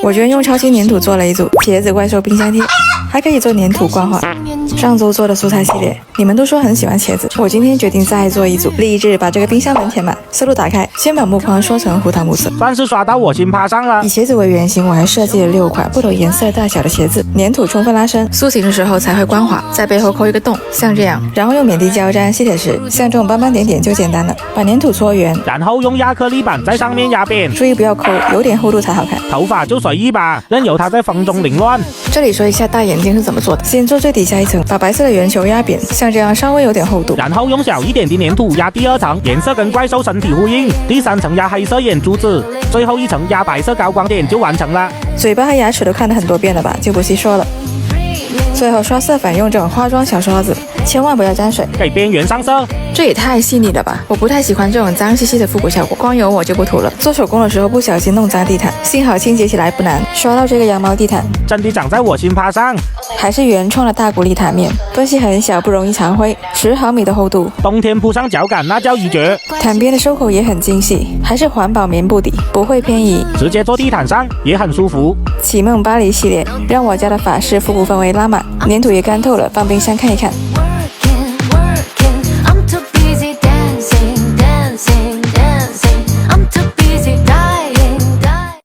我居然用超轻粘土做了一组茄子怪兽冰箱贴，还可以做粘土挂画。上周做的蔬菜系列，你们都说很喜欢茄子，我今天决定再做一组，立志把这个冰箱门填满。思路打开，先把木框说成胡桃木色，算是刷到我心趴上了。以茄子为原型，我还设计了6块不同颜色大小的茄子，粘土充分拉伸，塑形的时候才会光滑。在背后抠一个洞，像这样，然后用缅甸胶粘吸铁石，像这种斑斑点点就简单了。把粘土搓圆，然后用亚克力板在上面压扁，注意不要抠，有点厚度才好看。头发就随意吧，任由它在风中凌乱。这里说一下大眼睛是怎么做的，先做最底下一层，把白色的圆球压扁，像这样稍微有点厚度，然后用小一点的粘土压第2层，颜色跟怪兽身体呼应。第3层压黑色眼珠子，最后1层压白色高光点就完成了。嘴巴和牙齿都看了很多遍了吧，就不细说了。最后刷色粉，用这种化妆小刷子，千万不要沾水，给边缘上色。这也太细腻了吧！我不太喜欢这种脏兮兮的复古效果，光有我就不涂了。做手工的时候不小心弄脏地毯，幸好清洁起来不难。刷到这个羊毛地毯，真的长在我心趴上，还是原创的大鼓励毯面，分析很小，不容易藏灰，10毫米的厚度，冬天铺上脚感那叫一绝。毯边的收口也很精细，还是环保棉布底，不会偏移，直接坐地毯上也很舒服。启梦巴黎系列让我家的法式复古氛围拉满，粘土也干透了，放冰箱看一看。